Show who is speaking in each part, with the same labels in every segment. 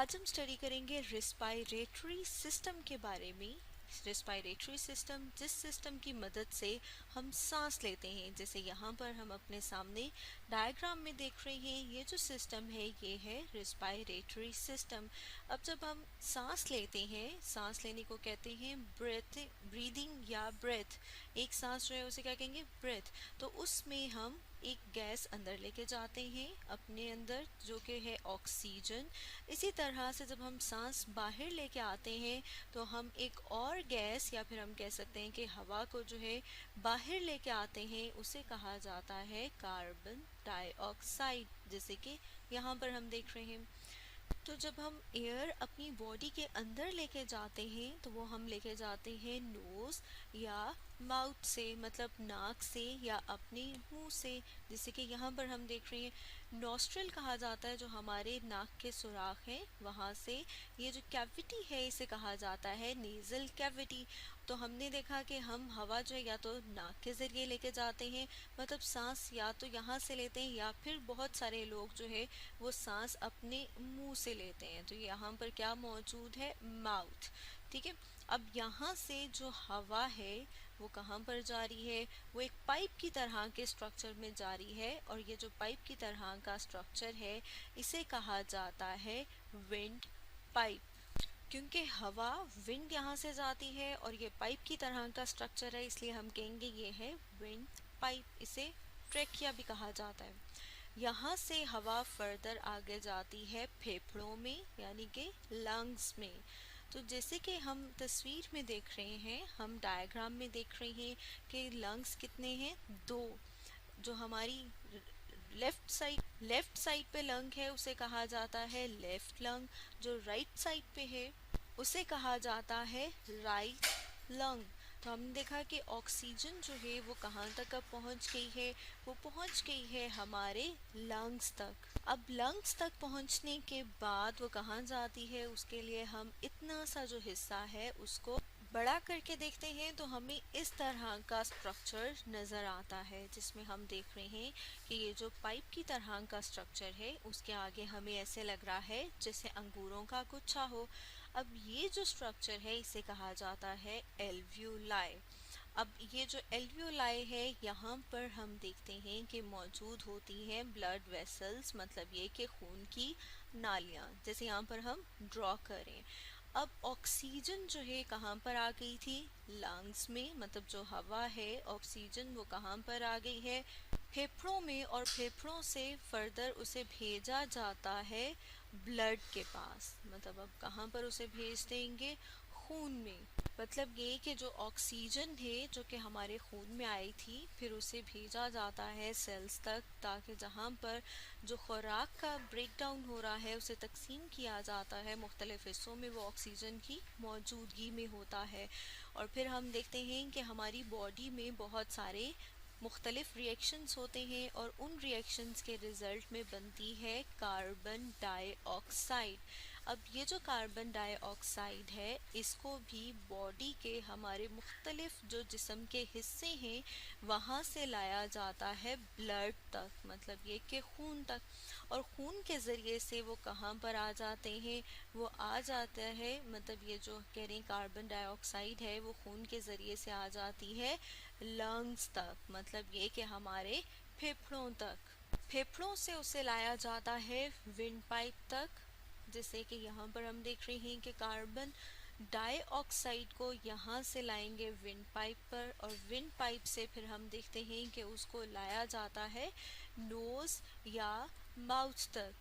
Speaker 1: आज हम स्टडी करेंगे रेस्पायरेटरी सिस्टम के बारे में। रेस्पायरेटरी सिस्टम जिस सिस्टम की मदद से हम सांस लेते हैं, जैसे यहाँ पर हम अपने सामने डायग्राम में देख रहे हैं, ये जो सिस्टम है ये है रेस्पायरेटरी सिस्टम। अब जब हम सांस लेते हैं, सांस लेने को कहते हैं ब्रीदिंग या ब्रेथ। एक सांस जो है उसे क्या कहेंगे? ब्रेथ। तो उसमें हम एक गैस अंदर लेके जाते हैं अपने अंदर, जो कि है ऑक्सीजन। इसी तरह से जब हम सांस बाहर लेके आते हैं तो हम एक और गैस या फिर हम कह सकते हैं कि हवा को जो है बाहर लेके आते हैं, उसे कहा जाता है कार्बन डाइऑक्साइड, जैसे कि यहाँ पर हम देख रहे हैं। तो जब हम एयर अपनी बॉडी के अंदर लेके जाते हैं तो वो हम लेके जाते हैं नोज या माउथ से, मतलब नाक से या अपने मुंह से। जैसे कि यहाँ पर हम देख रहे हैं नॉस्ट्रल कहा जाता है, जो हमारे नाक के सुराख हैं वहाँ से। ये जो कैविटी है इसे कहा जाता है नेजल कैविटी। तो हमने देखा कि हम हवा जो है या तो नाक के ज़रिए लेके जाते हैं, मतलब सांस या तो यहाँ से लेते हैं, या फिर बहुत सारे लोग जो है वो सांस अपने मुंह से लेते हैं। तो यहाँ पर क्या मौजूद है? माउथ। ठीक है। अब यहाँ से जो हवा है वो कहाँ पर जा रही है? वो एक पाइप की तरह के स्ट्रक्चर में जा रही है, और ये जो पाइप की तरह का स्ट्रक्चर है इसे कहा जाता है विंड पाइप। क्योंकि हवा विंड यहाँ से जाती है और ये पाइप की तरह का स्ट्रक्चर है, इसलिए हम कहेंगे ये है विंड पाइप। इसे ट्रेकिया भी कहा जाता है। यहाँ से हवा फर्दर आगे जाती है फेफड़ों में, यानी कि लंग्स में। तो जैसे कि हम तस्वीर में देख रहे हैं, हम डायग्राम में देख रहे हैं कि लंग्स कितने हैं? दो। जो हमारी लेफ्ट साइड पे लंग है उसे कहा जाता है लेफ्ट लंग। जो राइट साइड पे है उसे कहा जाता है राइट लंग। तो हमने देखा कि ऑक्सीजन जो है वो कहाँ तक अब पहुँच गई है? वो पहुँच गई है हमारे लंग्स तक। अब लंग्स तक पहुँचने के बाद वो कहाँ जाती है, उसके लिए हम इतना सा जो हिस्सा है उसको बड़ा करके देखते हैं तो हमें इस तरह का स्ट्रक्चर नज़र आता है, जिसमें हम देख रहे हैं कि ये जो पाइप की तरह का स्ट्रक्चर है उसके आगे हमें ऐसे लग रहा है जैसे अंगूरों का गुच्छा हो। अब ये जो स्ट्रक्चर है इसे कहा जाता है एल्वियोलाई। अब ये जो एल्वियोलाई है यहाँ पर हम देखते हैं कि मौजूद होती हैं ब्लड वेसल्स, मतलब ये कि खून की नालियाँ, जैसे यहाँ पर हम ड्रॉ करें। अब ऑक्सीजन जो है कहाँ पर आ गई थी? लंग्स में, मतलब जो हवा है ऑक्सीजन वो कहाँ पर आ गई है? फेफड़ों में, और फेफड़ों से फर्दर उसे भेजा जाता है ब्लड के पास। मतलब अब कहाँ पर उसे भेज देंगे? खून में। मतलब ये कि जो ऑक्सीजन है जो कि हमारे खून में आई थी, फिर उसे भेजा जाता है सेल्स तक, ताकि जहाँ पर जो खुराक का ब्रेक डाउन हो रहा है उसे तकसीम किया जाता है मुख्तलिफ हिस्सों में, वो ऑक्सीजन की मौजूदगी में होता है। और फिर हम देखते हैं कि हमारी बॉडी में बहुत सारे मुख्तलिफ रिएक्शंस होते हैं, और उन रिएक्शंस के रिज़ल्ट में बनती है कार्बन डाइऑक्साइड। अब ये जो कार्बन डाइऑक्साइड है इसको भी बॉडी के हमारे मुख्तलिफ जो जिस्म के हिस्से हैं वहाँ से लाया जाता है ब्लड तक, मतलब ये कि खून तक। और खून के ज़रिए से वो कहाँ पर आ जाते हैं? वो आ जाता है, मतलब ये जो कह रहे हैं कार्बन डाइऑक्साइड है वो खून के ज़रिए से आ जाती है लंग्स तक, मतलब ये कि हमारे फेफड़ों तक। फेफड़ों से उसे लाया जाता है विंड पाइप तक, जैसे कि यहाँ पर हम देख रहे हैं कि कार्बन डाइऑक्साइड को यहाँ से लाएंगे विंड पाइप पर, और विंड पाइप से फिर हम देखते हैं कि उसको लाया जाता है नोज़ या माउथ तक।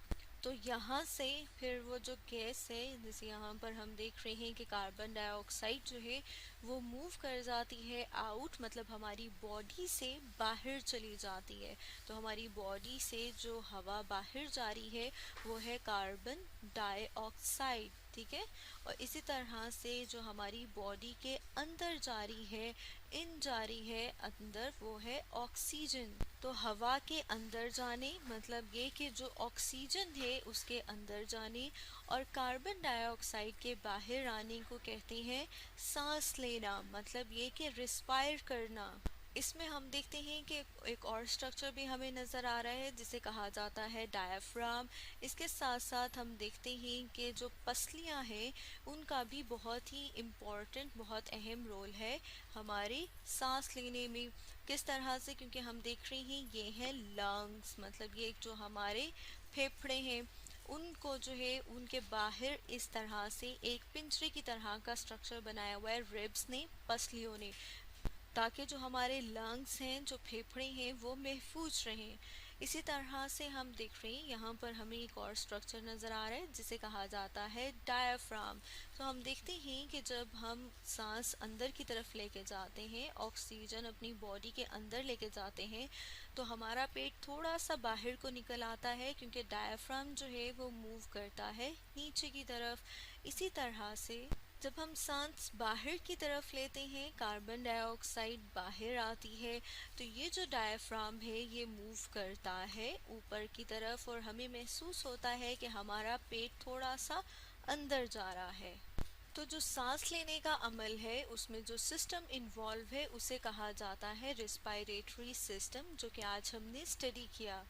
Speaker 1: तो यहाँ से फिर वो जो गैस है, जैसे यहाँ पर हम देख रहे हैं कि कार्बन डाइऑक्साइड जो है वो मूव कर जाती है आउट, मतलब हमारी बॉडी से बाहर चली जाती है। तो हमारी बॉडी से जो हवा बाहर जा रही है वो है कार्बन डाइऑक्साइड। ठीक है। और इसी तरह से जो हमारी बॉडी के अंदर जा रही है अंदर, वो है ऑक्सीजन। तो हवा के अंदर जाने मतलब ये कि जो ऑक्सीजन है उसके अंदर जाने, और कार्बन डाइऑक्साइड के बाहर आने को कहते हैं सांस लेना, मतलब ये कि रिस्पायर करना। इसमें हम देखते हैं कि एक और स्ट्रक्चर भी हमें नज़र आ रहा है जिसे कहा जाता है डायफ्राम। इसके साथ साथ हम देखते हैं कि जो पसलियां हैं उनका भी बहुत ही इम्पोर्टेंट, बहुत अहम रोल है हमारे सांस लेने में। किस तरह से, क्योंकि हम देख रहे हैं ये हैं लंग्स, मतलब ये जो हमारे फेफड़े हैं उनको जो है उनके बाहर इस तरह से एक पिंजरे की तरह का स्ट्रक्चर बनाया हुआ है रिब्स ने, पसलियों ने, ताकि जो हमारे लंग्स हैं, जो फेफड़े हैं, वो महफूज रहें। इसी तरह से हम देख रहे हैं यहाँ पर हमें एक और स्ट्रक्चर नज़र आ रहा है जिसे कहा जाता है डायफ्राम। तो हम देखते हैं कि जब हम सांस अंदर की तरफ लेके जाते हैं, ऑक्सीजन अपनी बॉडी के अंदर लेके जाते हैं, तो हमारा पेट थोड़ा सा बाहर को निकल आता है क्योंकि डायफ्राम जो है वो मूव करता है नीचे की तरफ। इसी तरह से जब हम सांस बाहर की तरफ लेते हैं, कार्बन डाइऑक्साइड बाहर आती है, तो ये जो डायफ्राम है ये मूव करता है ऊपर की तरफ और हमें महसूस होता है कि हमारा पेट थोड़ा सा अंदर जा रहा है। तो जो सांस लेने का अमल है उसमें जो सिस्टम इन्वॉल्व है उसे कहा जाता है रिस्पायरेटरी सिस्टम, जो कि आज हमने स्टडी किया।